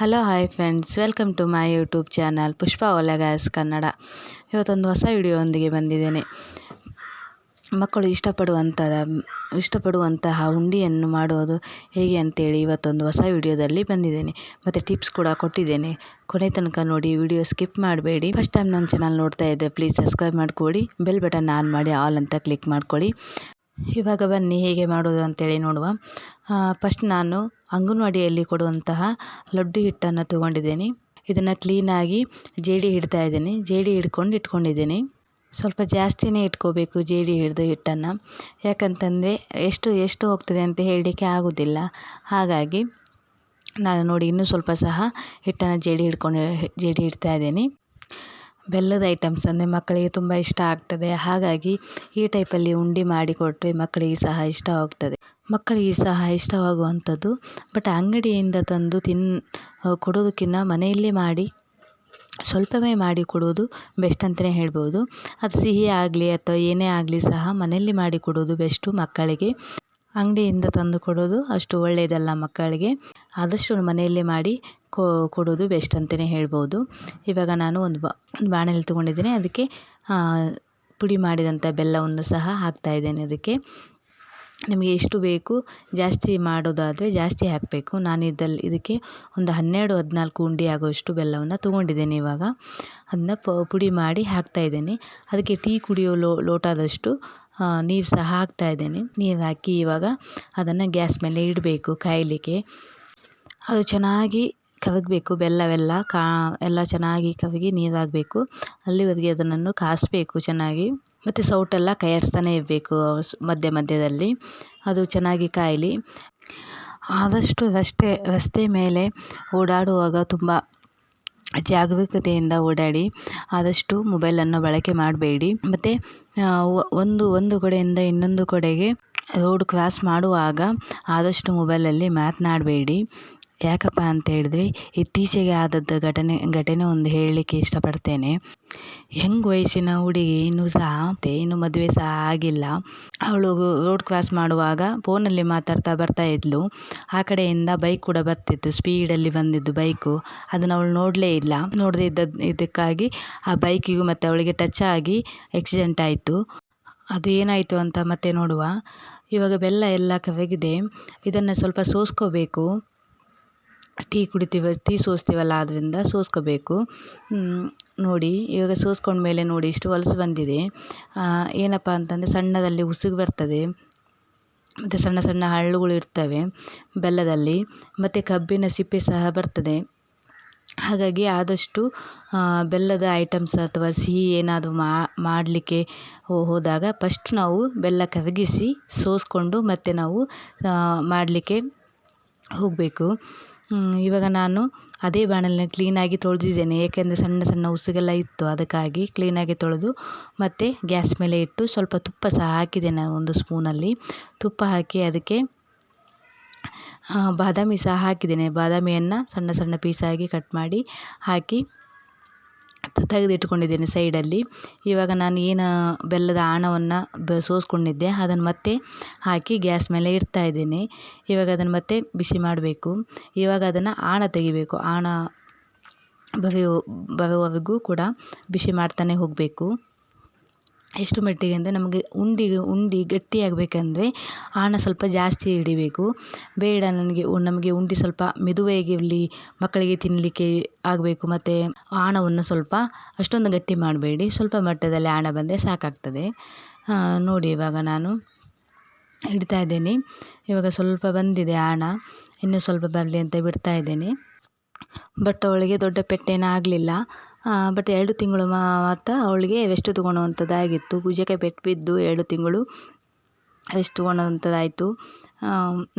Hello hi friends, welcome to my YouTube channel Pushpa ಒಲೆಗಾಸ್ ಕನ್ನಡ. ಇವತ್ತೊಂದು ಹೊಸ ವಿಡಿಯೋದೊಂದಿಗೆ ಬಂದಿದ್ದೇನೆ. ಮಕ್ಕಳು ಇಷ್ಟಪಡುವಂತಹ ಉಂಡಿಯನ್ನು ಮಾಡೋದು ಹೇಗೆ ಅಂತೇಳಿ ಇವತ್ತೊಂದು ಹೊಸ ವಿಡಿಯೋದಲ್ಲಿ ಬಂದಿದ್ದೇನೆ. ಮತ್ತು ಟಿಪ್ಸ್ ಕೂಡ ಕೊಟ್ಟಿದ್ದೇನೆ. ಕೊನೆ ತನಕ ನೋಡಿ, ವಿಡಿಯೋ ಸ್ಕಿಪ್ ಮಾಡಬೇಡಿ. ಫಸ್ಟ್ ಟೈಮ್ ನನ್ನ ಚಾನಲ್ ನೋಡ್ತಾ ಇದ್ದೆ, ಪ್ಲೀಸ್ ಸಬ್ಸ್ಕ್ರೈಬ್ ಮಾಡ್ಕೊಳ್ಳಿ, ಬೆಲ್ ಬಟನ್ ಆನ್ ಮಾಡಿ ಆಲ್ ಅಂತ ಕ್ಲಿಕ್ ಮಾಡ್ಕೊಳ್ಳಿ. ಇವಾಗ ಬನ್ನಿ ಹೇಗೆ ಮಾಡೋದು ಅಂತೇಳಿ ನೋಡುವ. ಫಸ್ಟ್ ನಾನು ಅಂಗನವಾಡಿಯಲ್ಲಿ ಕೊಡುವಂತಹ ಲಡ್ಡು ಹಿಟ್ಟನ್ನು ತೊಗೊಂಡಿದ್ದೀನಿ. ಇದನ್ನು ಕ್ಲೀನಾಗಿ ಜೇಡಿ ಹಿಡ್ತಾ ಇದ್ದೀನಿ. ಜೇಡಿ ಇಟ್ಕೊಂಡಿದ್ದೀನಿ. ಸ್ವಲ್ಪ ಜಾಸ್ತಿನೇ ಇಟ್ಕೋಬೇಕು ಜೇಡಿ ಹಿಡಿದು ಹಿಟ್ಟನ್ನು. ಯಾಕಂತಂದರೆ ಎಷ್ಟು ಹೋಗ್ತದೆ ಅಂತ ಹೇಳಲಿಕ್ಕೆ ಆಗೋದಿಲ್ಲ. ಹಾಗಾಗಿ ನಾನು ನೋಡಿ ಇನ್ನೂ ಸ್ವಲ್ಪ ಸಹ ಹಿಟ್ಟನ್ನು ಜೇಡಿ ಇಡ್ತಾ ಇದ್ದೀನಿ. ಬೆಲ್ಲದ ಐಟಮ್ಸ್ ಅಂದರೆ ಮಕ್ಕಳಿಗೆ ತುಂಬ ಇಷ್ಟ ಆಗ್ತದೆ. ಹಾಗಾಗಿ ಈ ಟೈಪಲ್ಲಿ ಉಂಡೆ ಮಾಡಿಕೊಟ್ರೆ ಮಕ್ಕಳಿಗೆ ಸಹ ಇಷ್ಟವಾಗುವಂಥದ್ದು. ಬಟ್ ಅಂಗಡಿಯಿಂದ ತಂದು ಕೊಡೋದಕ್ಕಿಂತ ಮನೆಯಲ್ಲೇ ಮಾಡಿ ಸ್ವಲ್ಪವೇ ಮಾಡಿ ಕೊಡೋದು ಬೆಸ್ಟ್ ಅಂತಲೇ ಹೇಳ್ಬೋದು. ಅದು ಸಿಹಿ ಆಗಲಿ ಅಥವಾ ಏನೇ ಆಗಲಿ ಸಹ ಮನೆಯಲ್ಲಿ ಮಾಡಿ ಕೊಡೋದು ಬೆಸ್ಟು ಮಕ್ಕಳಿಗೆ. ಅಂಗಡಿಯಿಂದ ತಂದು ಕೊಡೋದು ಅಷ್ಟು ಒಳ್ಳೆಯದಲ್ಲ ಮಕ್ಕಳಿಗೆ. ಆದಷ್ಟು ಮನೆಯಲ್ಲೇ ಮಾಡಿ ಕೊಡೋದು ಬೆಸ್ಟ್ ಅಂತಲೇ ಹೇಳ್ಬೋದು. ಇವಾಗ ನಾನು ಒಂದು ಬಾಣಲೆ ತೊಗೊಂಡಿದ್ದೀನಿ. ಅದಕ್ಕೆ ಪುಡಿ ಮಾಡಿದಂಥ ಬೆಲ್ಲವನ್ನು ಸಹ ಹಾಕ್ತಾಯಿದ್ದೇನೆ. ಅದಕ್ಕೆ ನಿಮಗೆ ಎಷ್ಟು ಬೇಕು, ಜಾಸ್ತಿ ಮಾಡೋದಾದರೆ ಜಾಸ್ತಿ ಹಾಕಬೇಕು. ನಾನು ಇದಕ್ಕೆ ಒಂದು 12-14 ಉಂಡೆ ಆಗುವಷ್ಟು ಬೆಲ್ಲವನ್ನು ತೊಗೊಂಡಿದ್ದೇನೆ. ಇವಾಗ ಅದನ್ನ ಪುಡಿ ಮಾಡಿ ಹಾಕ್ತಾಯಿದ್ದೇನೆ. ಅದಕ್ಕೆ ಟೀ ಕುಡಿಯೋ ಲೋಟದಷ್ಟು ನೀರು ಸಹ ಹಾಕ್ತಾಯಿದ್ದೇನೆ. ನೀರು ಹಾಕಿ ಇವಾಗ ಅದನ್ನು ಗ್ಯಾಸ್ ಮೇಲೆ ಇಡಬೇಕು ಕಾಯಲಿಕ್ಕೆ. ಅದು ಚೆನ್ನಾಗಿ ಕರಗಬೇಕು. ಬೆಲ್ಲವೆಲ್ಲ ಎಲ್ಲ ಚೆನ್ನಾಗಿ ಕರಗಿ ನೀರಾಗಬೇಕು. ಅಲ್ಲಿವರೆಗೆ ಅದನ್ನು ಕಾಯಿಸ್ಬೇಕು ಚೆನ್ನಾಗಿ. ಮತ್ತು ಸೌಟೆಲ್ಲ ಕೈಯಾಡಿಸ್ತಾನೆ ಇರಬೇಕು ಮಧ್ಯದಲ್ಲಿ. ಅದು ಚೆನ್ನಾಗಿ ಕಾಯಲಿ. ಆದಷ್ಟು ರಸ್ತೆ ಮೇಲೆ ಓಡಾಡುವಾಗ ತುಂಬ ಜಾಗರೂಕತೆಯಿಂದ ಓಡಾಡಿ. ಆದಷ್ಟು ಮೊಬೈಲನ್ನು ಬಳಕೆ ಮಾಡಬೇಡಿ. ಮತ್ತು ಒಂದು ಕಡೆಯಿಂದ ಇನ್ನೊಂದು ಕಡೆಗೆ ರೋಡ್ ಕ್ರಾಸ್ ಮಾಡುವಾಗ ಆದಷ್ಟು ಮೊಬೈಲಲ್ಲಿ ಮಾತನಾಡಬೇಡಿ. ಯಾಕಪ್ಪ ಅಂತ ಹೇಳಿದ್ರೆ, ಇತ್ತೀಚೆಗೆ ಆದದ್ದು ಘಟನೆ ಒಂದು ಹೇಳಲಿಕ್ಕೆ ಇಷ್ಟಪಡ್ತೇನೆ. ಯಂಗ್ ವಯಸ್ಸಿನ ಹುಡುಗಿ ಇನ್ನು ಮದುವೆ ಸಹ ಆಗಿಲ್ಲ. ಅವಳು ರೋಡ್ ಕ್ರಾಸ್ ಮಾಡುವಾಗ ಫೋನಲ್ಲಿ ಮಾತಾಡ್ತಾ ಬರ್ತಾ ಇದ್ಲು. ಆ ಕಡೆಯಿಂದ ಬೈಕ್ ಕೂಡ ಬರ್ತಿತ್ತು, ಸ್ಪೀಡಲ್ಲಿ ಬಂದಿದ್ದು ಬೈಕು. ಅದನ್ನು ಅವಳು ನೋಡಲೇ ಇಲ್ಲ. ನೋಡದೇ ಇದಕ್ಕಾಗಿ ಆ ಬೈಕಿಗೂ ಮತ್ತು ಅವಳಿಗೆ ಟಚ್ ಆಗಿ ಆಕ್ಸಿಡೆಂಟ್ ಆಯಿತು. ಅದು ಏನಾಯಿತು ಅಂತ ಮತ್ತೆ ನೋಡುವ. ಇವಾಗ ಬೆಲ್ಲ ಎಲ್ಲ ಕರಗಿದೆ. ಇದನ್ನು ಸ್ವಲ್ಪ ಸೋಸ್ಕೋಬೇಕು. ಟೀ ಸೋಸ್ತೀವಲ್ಲ, ಅದರಿಂದ ಸೋಸ್ಕೋಬೇಕು. ನೋಡಿ ಇವಾಗ ಸೋಸ್ಕೊಂಡ್ಮೇಲೆ ನೋಡಿ ಇಷ್ಟು ಹೊಲಸು ಬಂದಿದೆ. ಏನಪ್ಪ ಅಂತಂದರೆ ಸಣ್ಣದಲ್ಲಿ ಉಸುಗು ಬರ್ತದೆ. ಮತ್ತು ಸಣ್ಣ ಸಣ್ಣ ಹಳ್ಳುಗಳು ಇರ್ತವೆ ಬೆಲ್ಲದಲ್ಲಿ. ಮತ್ತು ಕಬ್ಬಿನ ಸಿಪ್ಪೆ ಸಹ ಬರ್ತದೆ. ಹಾಗಾಗಿ ಆದಷ್ಟು ಬೆಲ್ಲದ ಐಟಮ್ಸ್ ಅಥವಾ ಸಿಹಿ ಏನಾದರೂ ಮಾಡಲಿಕ್ಕೆ ಹೋದಾಗ ಫಸ್ಟ್ ನಾವು ಬೆಲ್ಲ ಕರಗಿಸಿ ಸೋಸ್ಕೊಂಡು ಮತ್ತೆ ನಾವು ಮಾಡಲಿಕ್ಕೆ ಹೋಗಬೇಕು. ಇವಾಗ ನಾನು ಅದೇ ಬಾಣಲೆನ ಕ್ಲೀನಾಗಿ ತೊಳೆದಿದ್ದೇನೆ. ಏಕೆಂದರೆ ಸಣ್ಣ ಸಣ್ಣ ಉಸುಗೆಲ್ಲ ಇತ್ತು. ಅದಕ್ಕಾಗಿ ಕ್ಲೀನಾಗಿ ತೊಳೆದು ಮತ್ತು ಗ್ಯಾಸ್ ಮೇಲೆ ಇಟ್ಟು ಸ್ವಲ್ಪ ತುಪ್ಪ ಸಹ ಹಾಕಿದೆ. ನಾನು ಒಂದು ಸ್ಪೂನಲ್ಲಿ ತುಪ್ಪ ಹಾಕಿ ಅದಕ್ಕೆ ಬಾದಾಮಿ ಸಹ ಹಾಕಿದ್ದೇನೆ. ಬಾದಾಮಿಯನ್ನು ಸಣ್ಣ ಸಣ್ಣ ಪೀಸಾಗಿ ಕಟ್ ಮಾಡಿ ಹಾಕಿ ತೆಗೆದಿಟ್ಕೊಂಡಿದ್ದೇನೆ ಸೈಡಲ್ಲಿ. ಇವಾಗ ನಾನು ಏನು ಬೆಲ್ಲದ ಆಣವನ್ನು ಸೋಸ್ಕೊಂಡಿದ್ದೆ ಅದನ್ನು ಮತ್ತೆ ಹಾಕಿ ಗ್ಯಾಸ್ ಮೇಲೆ ಇಡ್ತಾ ಇದ್ದೇನೆ. ಇವಾಗ ಅದನ್ನು ಮತ್ತೆ ಬಿಸಿ ಮಾಡಬೇಕು. ಇವಾಗ ಅದನ್ನು ಆಣ ತೆಗಿಬೇಕು. ಆಣ ಬರುವವರೆಗೂ ಕೂಡ ಬಿಸಿ ಮಾಡ್ತಾನೆ ಹೋಗಬೇಕು. ಎಷ್ಟು ಮಟ್ಟಿಗೆ ಅಂದರೆ ನಮಗೆ ಉಂಡೆ ಗಟ್ಟಿಯಾಗಬೇಕಂದ್ರೆ ಆಣ ಸ್ವಲ್ಪ ಜಾಸ್ತಿ ಹಿಡಿಬೇಕು. ಬೇಡ ನಮಗೆ ಉಂಡೆ ಸ್ವಲ್ಪ ಮೆದುವಾಗಿರಲಿ, ಮಕ್ಕಳಿಗೆ ತಿನ್ನಲಿಕ್ಕೆ ಆಗಬೇಕು. ಮತ್ತು ಆಣವನ್ನು ಸ್ವಲ್ಪ ಅಷ್ಟೊಂದು ಗಟ್ಟಿ ಮಾಡಬೇಡಿ. ಸ್ವಲ್ಪ ಮಟ್ಟದಲ್ಲಿ ಆಣ ಬಂದರೆ ಸಾಕಾಗ್ತದೆ. ನೋಡಿ ಇವಾಗ ನಾನು ಇಡ್ತಾ ಇದ್ದೇನೆ. ಇವಾಗ ಸ್ವಲ್ಪ ಬಂದಿದೆ ಆಣ. ಇನ್ನೂ ಸ್ವಲ್ಪ ಬರಲಿ ಅಂತ ಬಿಡ್ತಾ ಇದ್ದೇನೆ. ಬಟ್ ಅವಳಿಗೆ ದೊಡ್ಡ ಪೆಟ್ಟೇನೂ ಆಗಲಿಲ್ಲ. ಬಟ್ 2 ತಿಂಗಳು ಮಾತ್ರ ಅವಳಿಗೆ ರೆಸ್ಟ್ ತೊಗೊಳ್ಳುವಂಥದ್ದಾಗಿತ್ತು. ಭುಜಕ್ಕೆ ಪೆಟ್ಟು ಬಿದ್ದು 2 ತಿಂಗಳು ರೆಸ್ಟ್ ತೊಗೊಳ್ಳುವಂಥದ್ದಾಯಿತು.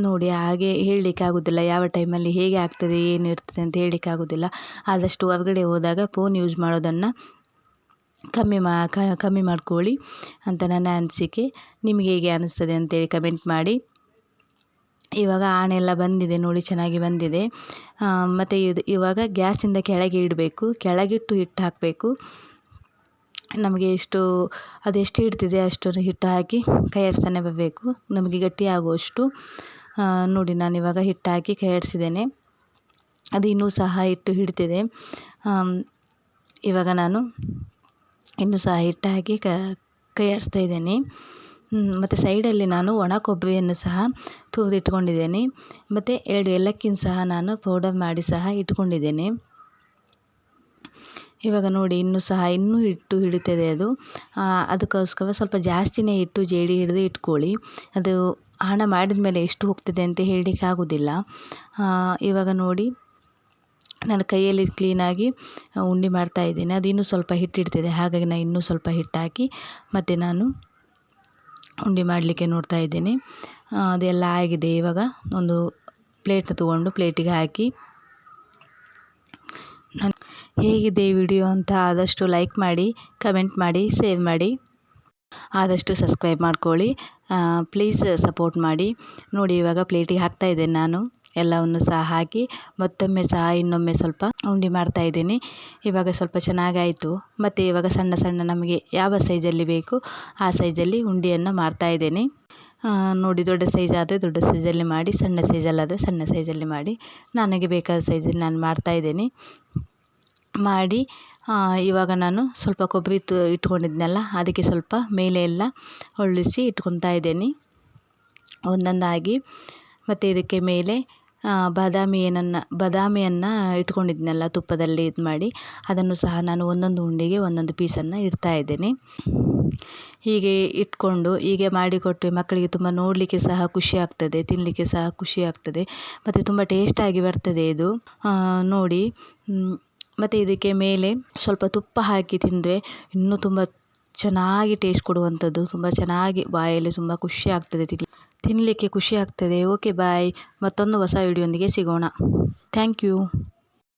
ನೋಡಿ ಹಾಗೆ ಹೇಳಲಿಕ್ಕೆ ಆಗೋದಿಲ್ಲ. ಯಾವ ಟೈಮಲ್ಲಿ ಹೇಗೆ ಆಗ್ತದೆ ಏನಿರ್ತದೆ ಅಂತ ಹೇಳಲಿಕ್ಕೆ ಆಗೋದಿಲ್ಲ. ಆದಷ್ಟು ಹೊರಗಡೆ ಹೋದಾಗ ಫೋನ್ ಯೂಸ್ ಮಾಡೋದನ್ನು ಕಮ್ಮಿ ಮಾಡ್ಕೊಳ್ಳಿ ಅಂತ ನನ್ನ ಅನಿಸಿಕೆ. ನಿಮಗೆ ಹೇಗೆ ಅನ್ನಿಸ್ತದೆ ಅಂತೇಳಿ ಕಮೆಂಟ್ ಮಾಡಿ. ಇವಾಗ ಆಣೆಲ್ಲ ಬಂದಿದೆ ನೋಡಿ, ಚೆನ್ನಾಗಿ ಬಂದಿದೆ. ಮತ್ತು ಇವಾಗ ಗ್ಯಾಸಿಂದ ಕೆಳಗೆ ಇಡಬೇಕು. ಕೆಳಗಿಟ್ಟು ಹಿಟ್ಟು ಹಾಕಬೇಕು. ನಮಗೆ ಅದೆಷ್ಟು ಇಡ್ತಿದೆ ಅಷ್ಟನ್ನು ಹಿಟ್ಟು ಹಾಕಿ ಕೈಯಾಡಿಸ್ತಾನೆ ಬರಬೇಕು. ನಮಗೆ ಗಟ್ಟಿ ಆಗುವಷ್ಟು. ನೋಡಿ ನಾನು ಇವಾಗ ಹಿಟ್ಟು ಹಾಕಿ ಕೈಯಾಡಿಸಿದ್ದೇನೆ. ಅದು ಇನ್ನೂ ಸಹ ಹಿಟ್ಟು ಹಿಡಿತಿದೆ. ಇವಾಗ ನಾನು ಇನ್ನೂ ಸಹ ಹಿಟ್ಟು ಹಾಕಿ ಕೈ ಆಡಿಸ್ತಾ ಇದ್ದೇನೆ. ಮತ್ತು ಸೈಡಲ್ಲಿ ನಾನು ಒಣ ಕೊಬ್ಬರಿಯನ್ನು ಸಹ ತುರಿದಿಟ್ಕೊಂಡಿದ್ದೇನೆ. ಮತ್ತು 2 ಏಲಕ್ಕಿನ ಸಹ ನಾನು ಪೌಡರ್ ಮಾಡಿ ಸಹ ಇಟ್ಕೊಂಡಿದ್ದೇನೆ. ಇವಾಗ ನೋಡಿ ಇನ್ನೂ ಹಿಟ್ಟು ಹಿಡಿತದೆ ಅದು. ಅದಕ್ಕೋಸ್ಕರ ಸ್ವಲ್ಪ ಜಾಸ್ತಿನೇ ಹಿಟ್ಟು ಜೇಡಿ ಹಿಡಿದು ಇಟ್ಕೊಳ್ಳಿ. ಅದು ಹಣ ಮಾಡಿದ ಮೇಲೆ ಎಷ್ಟು ಹೋಗ್ತದೆ ಅಂತ ಹೇಳಲಿಕ್ಕೆ ಆಗೋದಿಲ್ಲ. ಇವಾಗ ನೋಡಿ ನಾನು ಕೈಯಲ್ಲಿ ಕ್ಲೀನಾಗಿ ಉಂಡೆ ಮಾಡ್ತಾ ಇದ್ದೇನೆ. ಅದು ಇನ್ನೂ ಸ್ವಲ್ಪ ಹಿಟ್ಟು ಹಿಡಿತಿದೆ, ಹಾಗಾಗಿ ನಾನು ಇನ್ನೂ ಸ್ವಲ್ಪ ಹಿಟ್ಟು ಹಾಕಿ ಮತ್ತು ನಾನು ಉಂಡೆ ಮಾಡಲಿಕ್ಕೆ ನೋಡ್ತಾ ಇದ್ದೇನೆ. ಅದೆಲ್ಲ ಆಗಿದೆ. ಇವಾಗ ಒಂದು ಪ್ಲೇಟ್ ತಗೊಂಡು ಪ್ಲೇಟಿಗೆ ಹಾಕಿ ನಾನು ಹೇಗಿದೆ ಈ ವಿಡಿಯೋ ಅಂತ ಆದಷ್ಟು ಲೈಕ್ ಮಾಡಿ, ಕಮೆಂಟ್ ಮಾಡಿ, ಶೇರ್ ಮಾಡಿ, ಆದಷ್ಟು ಸಬ್ಸ್ಕ್ರೈಬ್ ಮಾಡ್ಕೊಳ್ಳಿ. ಪ್ಲೀಸ್ ಸಪೋರ್ಟ್ ಮಾಡಿ. ನೋಡಿ ಇವಾಗ ಪ್ಲೇಟಿಗೆ ಹಾಕ್ತಾ ಇದ್ದೇನೆ ನಾನು ಎಲ್ಲವನ್ನು ಸಹ ಹಾಕಿ ಮತ್ತೊಮ್ಮೆ ಸಹ ಇನ್ನೊಮ್ಮೆ ಸ್ವಲ್ಪ ಉಂಡೆ ಮಾಡ್ತಾ ಇದ್ದೀನಿ. ಇವಾಗ ಸ್ವಲ್ಪ ಚೆನ್ನಾಗಾಯಿತು. ಮತ್ತು ಇವಾಗ ಸಣ್ಣ ಸಣ್ಣ ನಮಗೆ ಯಾವ ಸೈಜಲ್ಲಿ ಬೇಕು ಆ ಸೈಜಲ್ಲಿ ಉಂಡೆಯನ್ನು ಮಾಡ್ತಾ ಇದ್ದೇನೆ. ನೋಡಿ ದೊಡ್ಡ ಸೈಜ್ ಆದರೆ ದೊಡ್ಡ ಸೈಜಲ್ಲಿ ಮಾಡಿ, ಸಣ್ಣ ಸೈಜಲ್ಲಾದರೆ ಸಣ್ಣ ಸೈಜಲ್ಲಿ ಮಾಡಿ, ನನಗೆ ಬೇಕಾದ ಸೈಜಲ್ಲಿ ನಾನು ಮಾಡ್ತಾ ಇದ್ದೇನೆ. ಮಾಡಿ ಇವಾಗ ನಾನು ಸ್ವಲ್ಪ ಕೊಬ್ಬರಿ ಇಟ್ಕೊಂಡಿದ್ನಲ್ಲ ಅದಕ್ಕೆ ಸ್ವಲ್ಪ ಮೇಲೆ ಎಲ್ಲ ಹೊಳ್ಳಿಸಿ ಇಟ್ಕೊತಾ ಇದ್ದೇನೆ ಒಂದೊಂದಾಗಿ. ಮತ್ತು ಇದಕ್ಕೆ ಮೇಲೆ ಬಾದಾಮಿಯನ್ನು ಇಟ್ಕೊಂಡಿದ್ನಲ್ಲ ತುಪ್ಪದಲ್ಲಿ ಇದು ಮಾಡಿ, ಅದನ್ನು ಸಹ ನಾನು ಒಂದೊಂದು ಉಂಡೆಗೆ ಒಂದೊಂದು ಪೀಸನ್ನು ಇಡ್ತಾ ಇದ್ದೇನೆ. ಹೀಗೆ ಇಟ್ಕೊಂಡು ಹೀಗೆ ಮಾಡಿಕೊಟ್ಟರೆ ಮಕ್ಕಳಿಗೆ ತುಂಬ ನೋಡಲಿಕ್ಕೆ ಸಹ ಖುಷಿ ಆಗ್ತದೆ, ತಿನ್ನಲಿಕ್ಕೆ ಸಹ ಖುಷಿ ಆಗ್ತದೆ ಮತ್ತು ತುಂಬ ಟೇಸ್ಟಾಗಿ ಬರ್ತದೆ ಇದು. ನೋಡಿ ಮತ್ತು ಇದಕ್ಕೆ ಮೇಲೆ ಸ್ವಲ್ಪ ತುಪ್ಪ ಹಾಕಿ ತಿಂದರೆ ಇನ್ನೂ ತುಂಬ ಚೆನ್ನಾಗಿ ಟೇಸ್ಟ್ ಕೊಡುವಂಥದ್ದು. ತುಂಬ ಚೆನ್ನಾಗಿ ಬಾಯಲ್ಲಿ ತುಂಬ ಖುಷಿ ಆಗ್ತದೆ, ತಿನ್ನಲಿಕ್ಕೆ ಖುಷಿ ಆಗ್ತದೆ. ಓಕೆ ಬಾಯ್, ಮತ್ತೊಂದು ಹೊಸ ವಿಡಿಯೋಂದಿಗೆ ಸಿಗೋಣ. Thank you.